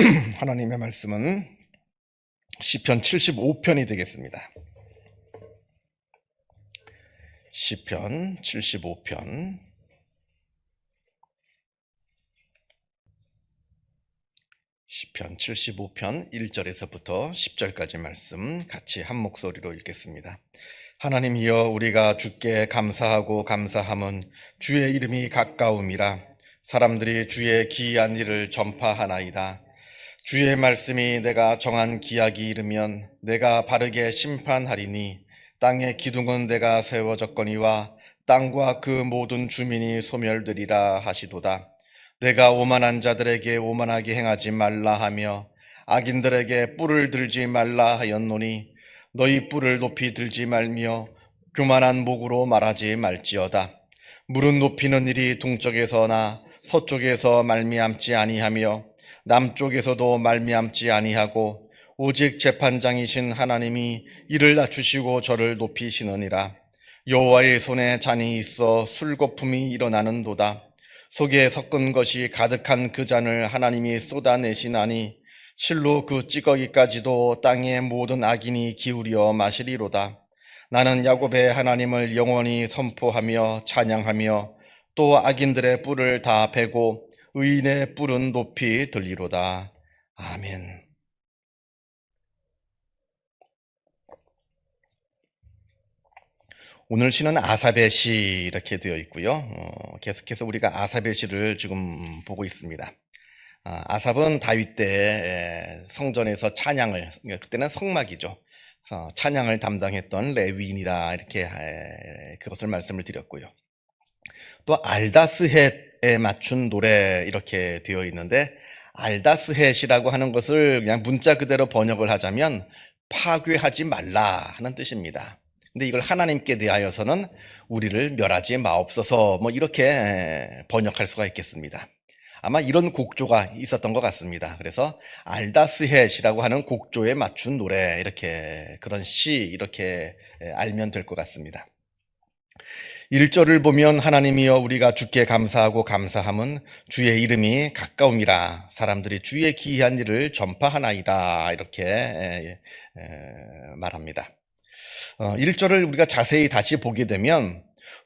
하나님의 말씀은 시편 75편이 되겠습니다. 시편 75편 1절에서부터 10절까지 말씀 같이 한 목소리로 읽겠습니다. 하나님이여, 우리가 주께 감사하고 감사함은 주의 이름이 가까움이라. 사람들이 주의 기이한 일을 전파하나이다. 주의 말씀이 내가 정한 기약이 이르면 내가 바르게 심판하리니, 땅의 기둥은 내가 세워졌거니와 땅과 그 모든 주민이 소멸되리라 하시도다. 내가 오만한 자들에게 오만하게 행하지 말라 하며 악인들에게 뿔을 들지 말라 하였노니, 너희 뿔을 높이 들지 말며 교만한 목으로 말하지 말지어다. 물은 높이는 일이 동쪽에서나 서쪽에서 말미암지 아니하며 남쪽에서도 말미암지 아니하고 오직 재판장이신 하나님이 이를 낮추시고 저를 높이시느니라. 여호와의 손에 잔이 있어 술거품이 일어나는도다. 속에 섞은 것이 가득한 그 잔을 하나님이 쏟아내시나니 실로 그 찌꺼기까지도 땅의 모든 악인이 기울여 마시리로다. 나는 야곱의 하나님을 영원히 선포하며 찬양하며 또 악인들의 뿔을 다 베고 의인의 뿔은 높이 들리로다. 아멘. 오늘 시는 아삽의 시 이렇게 되어 있고요. 계속해서 우리가 아삽의 시를 지금 보고 있습니다. 아삽은 다윗 때 성전에서 찬양을, 그때는 성막이죠. 찬양을 담당했던 레위인이라 이렇게 그것을 말씀을 드렸고요. 또 알다스헷에 맞춘 노래 이렇게 되어 있는데, 알다스헷이라고 하는 것을 그냥 문자 그대로 번역을 하자면 파괴하지 말라 하는 뜻입니다. 근데 이걸 하나님께 대하여서는 우리를 멸하지 마옵소서, 이렇게 번역할 수가 있겠습니다. 아마 이런 곡조가 있었던 것 같습니다. 그래서 알다스헷이라고 하는 곡조에 맞춘 노래, 이렇게 그런 시 이렇게 알면 될 것 같습니다. 1절을 보면 하나님이여, 우리가 주께 감사하고 감사함은 주의 이름이 가까움이라. 사람들이 주의 기이한 일을 전파하나이다, 이렇게 말합니다. 1절을 우리가 자세히 다시 보게 되면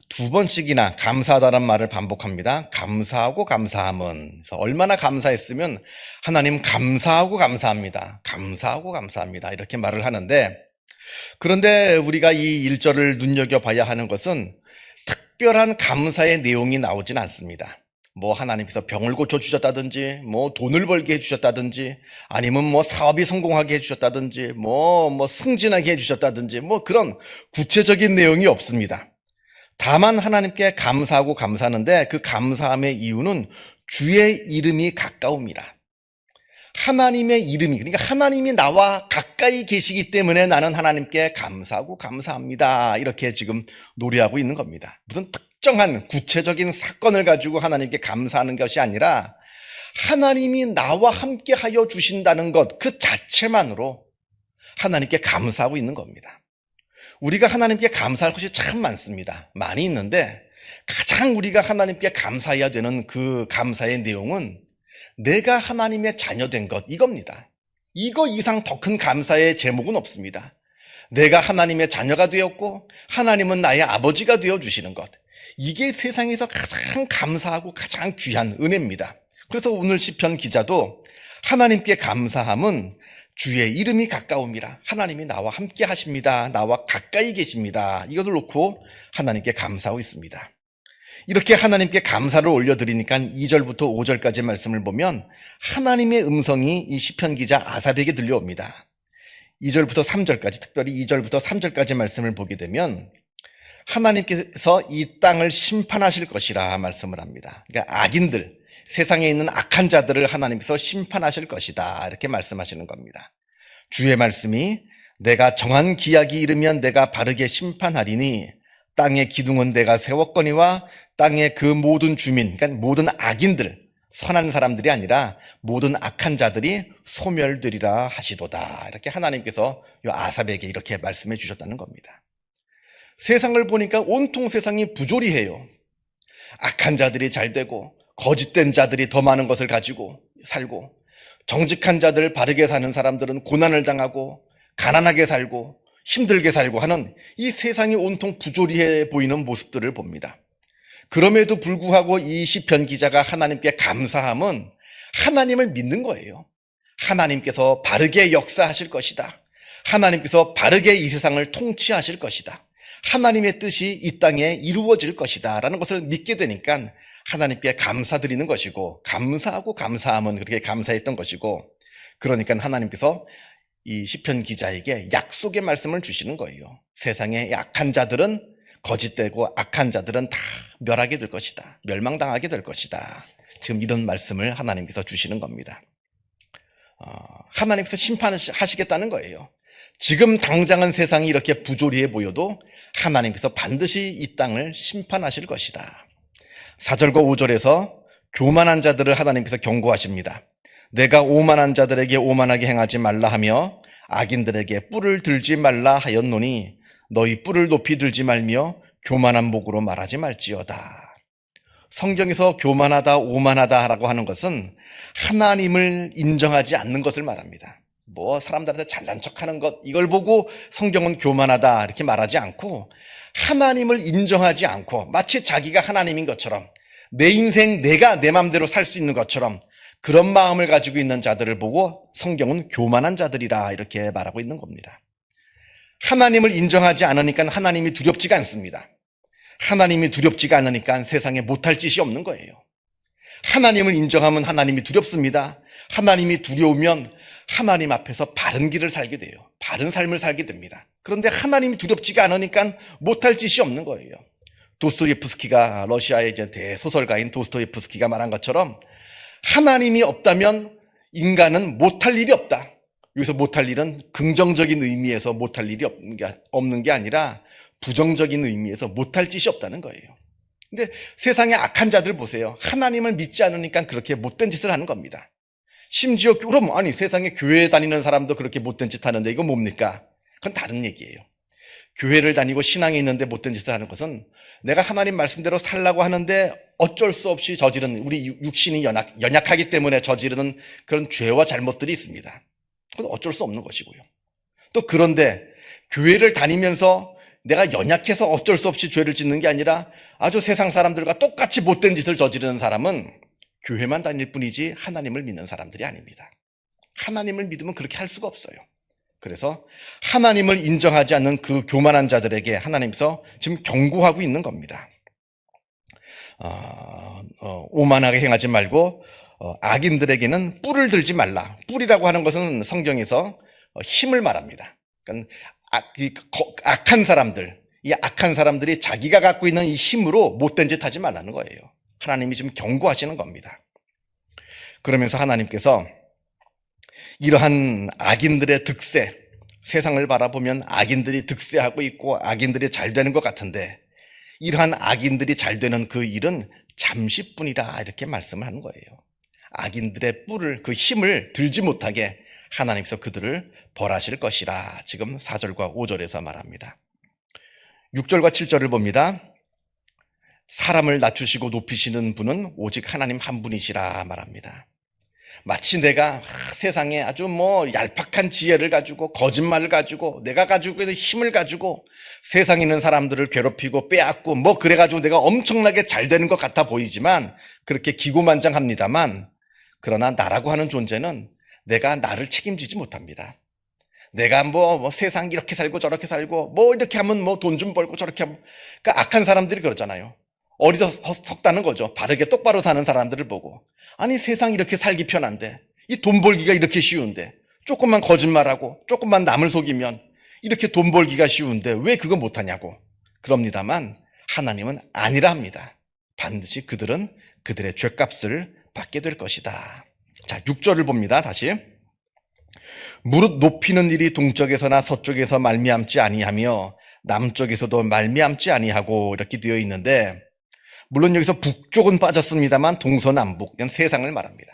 두 번씩이나 감사하다는 말을 반복합니다. 감사하고 감사함은. 그래서 얼마나 감사했으면 하나님 감사하고 감사합니다. 감사하고 감사합니다, 이렇게 말을 하는데, 그런데 우리가 이 1절을 눈여겨봐야 하는 것은 특별한 감사의 내용이 나오진 않습니다. 하나님께서 병을 고쳐주셨다든지, 돈을 벌게 해주셨다든지, 아니면 사업이 성공하게 해주셨다든지, 승진하게 해주셨다든지, 그런 구체적인 내용이 없습니다. 다만 하나님께 감사하고 감사하는데, 그 감사함의 이유는 주의 이름이 가까움이라. 하나님의 이름이, 그러니까 하나님이 나와 가까이 계시기 때문에 나는 하나님께 감사하고 감사합니다, 이렇게 지금 노래하고 있는 겁니다. 무슨 특정한 구체적인 사건을 가지고 하나님께 감사하는 것이 아니라 하나님이 나와 함께 하여 주신다는 것 그 자체만으로 하나님께 감사하고 있는 겁니다. 우리가 하나님께 감사할 것이 참 많습니다. 많이 있는데 가장 우리가 하나님께 감사해야 되는 그 감사의 내용은 내가 하나님의 자녀된 것, 이겁니다. 이거 이상 더 큰 감사의 제목은 없습니다. 내가 하나님의 자녀가 되었고 하나님은 나의 아버지가 되어주시는 것, 이게 세상에서 가장 감사하고 가장 귀한 은혜입니다. 그래서 오늘 시편 기자도 하나님께 감사함은 주의 이름이 가까움이라. 하나님이 나와 함께 하십니다. 나와 가까이 계십니다. 이것을 놓고 하나님께 감사하고 있습니다. 이렇게 하나님께 감사를 올려드리니까 2절부터 5절까지 말씀을 보면 하나님의 음성이 이 시편 기자 아삽에게 들려옵니다. 2절부터 3절까지, 특별히 2절부터 3절까지 말씀을 보게 되면 하나님께서 이 땅을 심판하실 것이라 말씀을 합니다. 그러니까 악인들, 세상에 있는 악한 자들을 하나님께서 심판하실 것이다, 이렇게 말씀하시는 겁니다. 주의 말씀이 내가 정한 기약이 이르면 내가 바르게 심판하리니, 땅의 기둥은 내가 세웠거니와 땅의 그 모든 주민, 그러니까 모든 악인들, 선한 사람들이 아니라 모든 악한 자들이 소멸되리라 하시도다, 이렇게 하나님께서 아삽에게 이렇게 말씀해 주셨다는 겁니다. 세상을 보니까 온통 세상이 부조리해요. 악한 자들이 잘 되고 거짓된 자들이 더 많은 것을 가지고 살고, 정직한 자들, 바르게 사는 사람들은 고난을 당하고 가난하게 살고 힘들게 살고 하는 이 세상이 온통 부조리해 보이는 모습들을 봅니다. 그럼에도 불구하고 이 시편 기자가 하나님께 감사함은 하나님을 믿는 거예요. 하나님께서 바르게 역사하실 것이다. 하나님께서 바르게 이 세상을 통치하실 것이다. 하나님의 뜻이 이 땅에 이루어질 것이다 라는 것을 믿게 되니까 하나님께 감사드리는 것이고, 감사하고 감사함은 그렇게 감사했던 것이고, 그러니까 하나님께서 이 시편 기자에게 약속의 말씀을 주시는 거예요. 세상에 약한 자들은 거짓되고 악한 자들은 다 멸하게 될 것이다. 멸망당하게 될 것이다. 지금 이런 말씀을 하나님께서 주시는 겁니다. 하나님께서 심판하시겠다는 거예요. 지금 당장은 세상이 이렇게 부조리해 보여도 하나님께서 반드시 이 땅을 심판하실 것이다. 4절과 5절에서 교만한 자들을 하나님께서 경고하십니다. 내가 오만한 자들에게 오만하게 행하지 말라 하며 악인들에게 뿔을 들지 말라 하였노니 너희 뿔을 높이 들지 말며 교만한 목으로 말하지 말지어다. 성경에서 교만하다, 오만하다라고 하는 것은 하나님을 인정하지 않는 것을 말합니다. 뭐 사람들한테 잘난 척하는 것, 이걸 보고 성경은 교만하다 이렇게 말하지 않고 하나님을 인정하지 않고 마치 자기가 하나님인 것처럼 내 인생 내가 내 마음대로 살 수 있는 것처럼 그런 마음을 가지고 있는 자들을 보고 성경은 교만한 자들이라 이렇게 말하고 있는 겁니다. 하나님을 인정하지 않으니까 하나님이 두렵지가 않습니다. 하나님이 두렵지가 않으니까 세상에 못할 짓이 없는 거예요. 하나님을 인정하면 하나님이 두렵습니다. 하나님이 두려우면 하나님 앞에서 바른 길을 살게 돼요. 바른 삶을 살게 됩니다. 그런데 하나님이 두렵지가 않으니까 못할 짓이 없는 거예요. 도스토예프스키가, 러시아의 이제 대소설가인 도스토예프스키가 말한 것처럼 하나님이 없다면 인간은 못할 일이 없다. 여기서 못할 일은 긍정적인 의미에서 못할 일이 없는 게 아니라 부정적인 의미에서 못할 짓이 없다는 거예요. 근데 세상에 악한 자들 보세요. 하나님을 믿지 않으니까 그렇게 못된 짓을 하는 겁니다. 심지어 그럼 아니 세상에 교회 다니는 사람도 그렇게 못된 짓 하는데 이거 뭡니까? 그건 다른 얘기예요. 교회를 다니고 신앙에 있는데 못된 짓을 하는 것은 내가 하나님 말씀대로 살라고 하는데 어쩔 수 없이 저지른, 우리 육신이 연약하기 때문에 저지르는 그런 죄와 잘못들이 있습니다. 그건 어쩔 수 없는 것이고요. 또 그런데 교회를 다니면서 내가 연약해서 어쩔 수 없이 죄를 짓는 게 아니라 아주 세상 사람들과 똑같이 못된 짓을 저지르는 사람은 교회만 다닐 뿐이지 하나님을 믿는 사람들이 아닙니다. 하나님을 믿으면 그렇게 할 수가 없어요. 그래서 하나님을 인정하지 않는 그 교만한 자들에게 하나님께서 지금 경고하고 있는 겁니다. 오만하게 행하지 말고 악인들에게는 뿔을 들지 말라. 뿔이라고 하는 것은 성경에서 힘을 말합니다. 그러니까 악한 사람들, 이 악한 사람들이 자기가 갖고 있는 이 힘으로 못된 짓 하지 말라는 거예요. 하나님이 지금 경고하시는 겁니다. 그러면서 하나님께서 이러한 악인들의 득세, 세상을 바라보면 악인들이 득세하고 있고 악인들이 잘 되는 것 같은데 이러한 악인들이 잘 되는 그 일은 잠시뿐이라 이렇게 말씀을 하는 거예요. 악인들의 뿔을, 그 힘을 들지 못하게 하나님께서 그들을 벌하실 것이라 지금 4절과 5절에서 말합니다. 6절과 7절을 봅니다. 사람을 낮추시고 높이시는 분은 오직 하나님 한 분이시라 말합니다. 마치 내가 세상에 아주 얄팍한 지혜를 가지고 거짓말을 가지고 내가 가지고 있는 힘을 가지고 세상에 있는 사람들을 괴롭히고 빼앗고 그래가지고 내가 엄청나게 잘 되는 것 같아 보이지만 그렇게 기고만장합니다만 그러나 나라고 하는 존재는 내가 나를 책임지지 못합니다. 내가 세상 이렇게 살고 저렇게 살고 이렇게 하면 돈 좀 벌고 저렇게 하면 그러니까 악한 사람들이 그러잖아요. 어리석다는 거죠. 바르게 똑바로 사는 사람들을 보고 아니 세상 이렇게 살기 편한데 이 돈 벌기가 이렇게 쉬운데 조금만 거짓말하고 조금만 남을 속이면 이렇게 돈 벌기가 쉬운데 왜 그거 못하냐고 그럽니다만 하나님은 아니라 합니다. 반드시 그들은 그들의 죄값을 받게 될 것이다. 자, 6절을 봅니다. 다시. 무릇 높이는 일이 동쪽에서나 서쪽에서 말미암지 아니하며 남쪽에서도 말미암지 아니하고 이렇게 되어 있는데 물론 여기서 북쪽은 빠졌습니다만 동서남북, 이건 세상을 말합니다.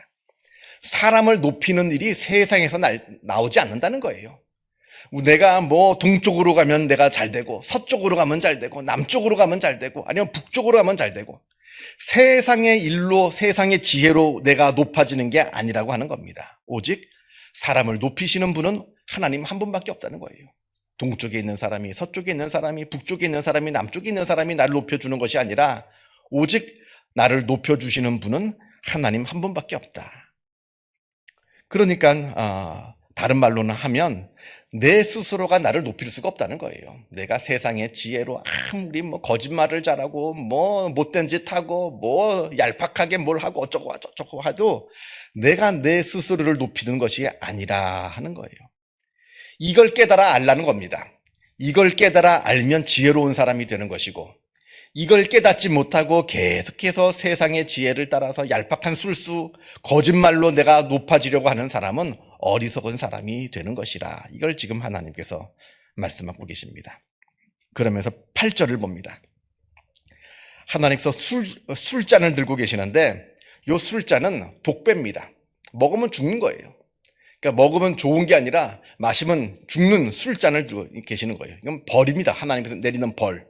사람을 높이는 일이 세상에서 나오지 않는다는 거예요. 내가 동쪽으로 가면 내가 잘 되고 서쪽으로 가면 잘 되고 남쪽으로 가면 잘 되고 아니면 북쪽으로 가면 잘 되고 세상의 일로 세상의 지혜로 내가 높아지는 게 아니라고 하는 겁니다. 오직 사람을 높이시는 분은 하나님 한 분밖에 없다는 거예요. 동쪽에 있는 사람이, 서쪽에 있는 사람이, 북쪽에 있는 사람이, 남쪽에 있는 사람이 나를 높여주는 것이 아니라 오직 나를 높여주시는 분은 하나님 한 분밖에 없다. 그러니까 다른 말로는 하면 내 스스로가 나를 높일 수가 없다는 거예요. 내가 세상의 지혜로 아무리 거짓말을 잘하고 못된 짓 하고 얄팍하게 뭘 하고 어쩌고 저쩌고 해도 내가 내 스스로를 높이는 것이 아니라 하는 거예요. 이걸 깨달아 알라는 겁니다. 이걸 깨달아 알면 지혜로운 사람이 되는 것이고, 이걸 깨닫지 못하고 계속해서 세상의 지혜를 따라서 얄팍한 술수, 거짓말로 내가 높아지려고 하는 사람은 어리석은 사람이 되는 것이라. 이걸 지금 하나님께서 말씀하고 계십니다. 그러면서 8절을 봅니다. 하나님께서 술잔을 들고 계시는데 이 술잔은 독배입니다. 먹으면 죽는 거예요. 그러니까 먹으면 좋은 게 아니라 마시면 죽는 술잔을 들고 계시는 거예요. 이건 벌입니다. 하나님께서 내리는 벌.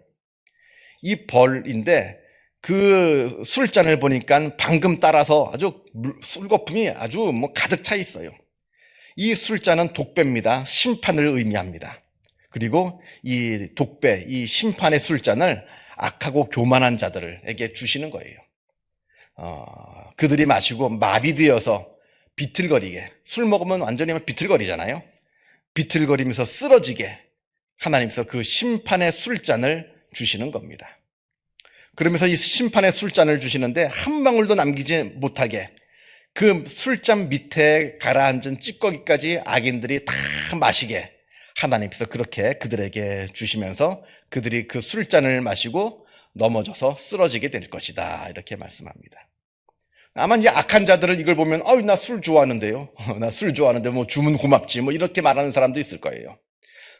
이 벌인데 그 술잔을 보니까 방금 따라서 아주 술거품이 아주 가득 차 있어요. 이 술잔은 독배입니다. 심판을 의미합니다. 그리고 이 독배, 이 심판의 술잔을 악하고 교만한 자들에게 주시는 거예요. 그들이 마시고 마비되어서 비틀거리게, 술 먹으면 완전히 비틀거리잖아요. 비틀거리면서 쓰러지게 하나님께서 그 심판의 술잔을 주시는 겁니다. 그러면서 이 심판의 술잔을 주시는데 한 방울도 남기지 못하게 그 술잔 밑에 가라앉은 찌꺼기까지 악인들이 다 마시게 하나님께서 그렇게 그들에게 주시면서 그들이 그 술잔을 마시고 넘어져서 쓰러지게 될 것이다. 이렇게 말씀합니다. 아마 이제 악한 자들은 이걸 보면 나 술 좋아하는데요. 나 술 좋아하는데 주면 고맙지 이렇게 말하는 사람도 있을 거예요.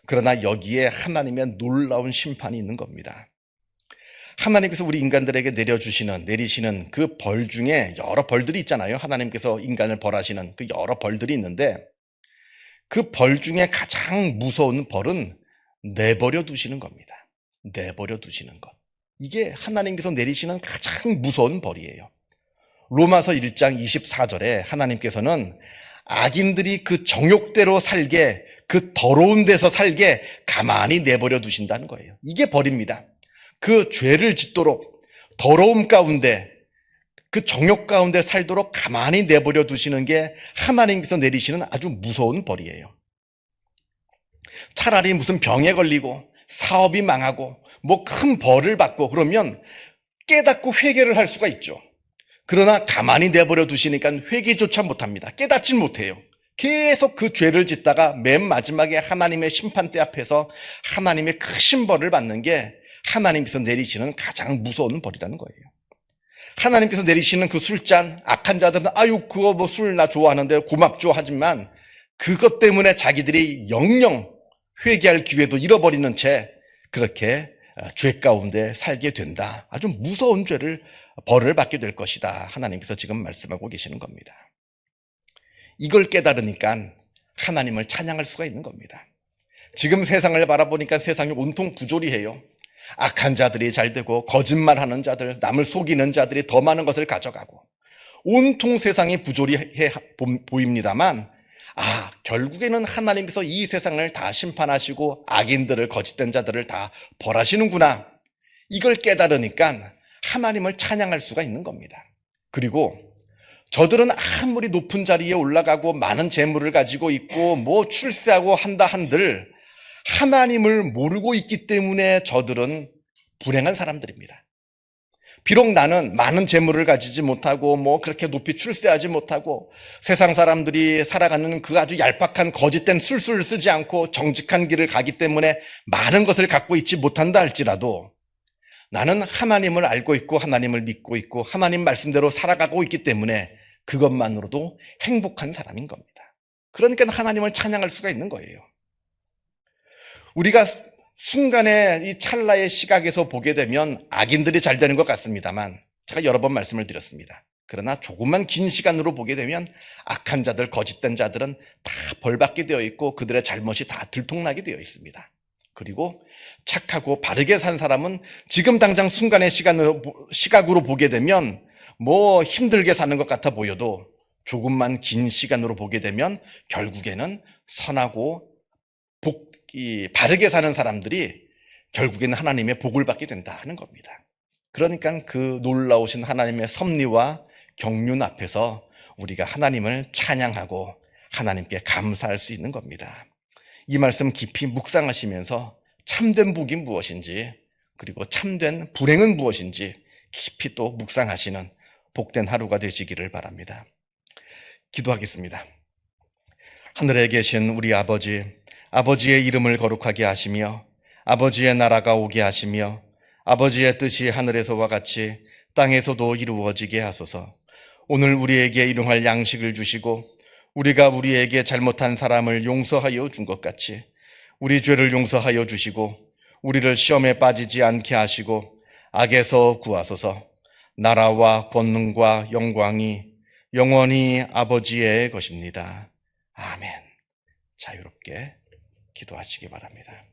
그러나 여기에 하나님의 놀라운 심판이 있는 겁니다. 하나님께서 우리 인간들에게 내리시는 그 벌 중에 여러 벌들이 있잖아요. 하나님께서 인간을 벌하시는 그 여러 벌들이 있는데 그 벌 중에 가장 무서운 벌은 내버려 두시는 겁니다. 내버려 두시는 것. 이게 하나님께서 내리시는 가장 무서운 벌이에요. 로마서 1장 24절에 하나님께서는 악인들이 그 정욕대로 살게, 그 더러운 데서 살게 가만히 내버려 두신다는 거예요. 이게 벌입니다. 그 죄를 짓도록 더러움 가운데, 그 정욕 가운데 살도록 가만히 내버려 두시는 게 하나님께서 내리시는 아주 무서운 벌이에요. 차라리 무슨 병에 걸리고 사업이 망하고 큰 벌을 받고 그러면 깨닫고 회개를 할 수가 있죠. 그러나 가만히 내버려 두시니까 회개조차 못합니다. 깨닫진 못해요. 계속 그 죄를 짓다가 맨 마지막에 하나님의 심판대 앞에서 하나님의 크신 벌을 받는 게 하나님께서 내리시는 가장 무서운 벌이라는 거예요. 하나님께서 내리시는 그 술잔, 악한 자들은 그거 술 나 좋아하는데 고맙죠 하지만 그것 때문에 자기들이 영영 회개할 기회도 잃어버리는 채 그렇게 죄 가운데 살게 된다. 아주 무서운 벌을 받게 될 것이다. 하나님께서 지금 말씀하고 계시는 겁니다. 이걸 깨달으니까 하나님을 찬양할 수가 있는 겁니다. 지금 세상을 바라보니까 세상이 온통 부조리해요. 악한 자들이 잘 되고 거짓말하는 자들, 남을 속이는 자들이 더 많은 것을 가져가고 온통 세상이 부조리해 보입니다만 결국에는 하나님께서 이 세상을 다 심판하시고 악인들을, 거짓된 자들을 다 벌하시는구나. 이걸 깨달으니까 하나님을 찬양할 수가 있는 겁니다. 그리고 저들은 아무리 높은 자리에 올라가고 많은 재물을 가지고 있고 출세하고 한다 한들 하나님을 모르고 있기 때문에 저들은 불행한 사람들입니다. 비록 나는 많은 재물을 가지지 못하고 그렇게 높이 출세하지 못하고 세상 사람들이 살아가는 그 아주 얄팍한 거짓된 술수를 쓰지 않고 정직한 길을 가기 때문에 많은 것을 갖고 있지 못한다 할지라도 나는 하나님을 알고 있고 하나님을 믿고 있고 하나님 말씀대로 살아가고 있기 때문에 그것만으로도 행복한 사람인 겁니다. 그러니까 하나님을 찬양할 수가 있는 거예요. 우리가 순간에 이 찰나의 시각에서 보게 되면 악인들이 잘 되는 것 같습니다만 제가 여러 번 말씀을 드렸습니다. 그러나 조금만 긴 시간으로 보게 되면 악한 자들, 거짓된 자들은 다 벌받게 되어 있고 그들의 잘못이 다 들통나게 되어 있습니다. 그리고 착하고 바르게 산 사람은 지금 당장 순간의 시각으로 보게 되면 뭐 힘들게 사는 것 같아 보여도 조금만 긴 시간으로 보게 되면 결국에는 선하고 바르게 사는 사람들이 결국에는 하나님의 복을 받게 된다 하는 겁니다. 그러니까 그 놀라우신 하나님의 섭리와 경륜 앞에서 우리가 하나님을 찬양하고 하나님께 감사할 수 있는 겁니다. 이 말씀 깊이 묵상하시면서 참된 복이 무엇인지, 그리고 참된 불행은 무엇인지 깊이 또 묵상하시는 복된 하루가 되시기를 바랍니다. 기도하겠습니다. 하늘에 계신 우리 아버지, 아버지의 이름을 거룩하게 하시며 아버지의 나라가 오게 하시며 아버지의 뜻이 하늘에서와 같이 땅에서도 이루어지게 하소서. 오늘 우리에게 일용할 양식을 주시고 우리가 우리에게 잘못한 사람을 용서하여 준 것 같이 우리 죄를 용서하여 주시고 우리를 시험에 빠지지 않게 하시고 악에서 구하소서. 나라와 권능과 영광이 영원히 아버지의 것입니다. 아멘. 자유롭게 기도하시기 바랍니다.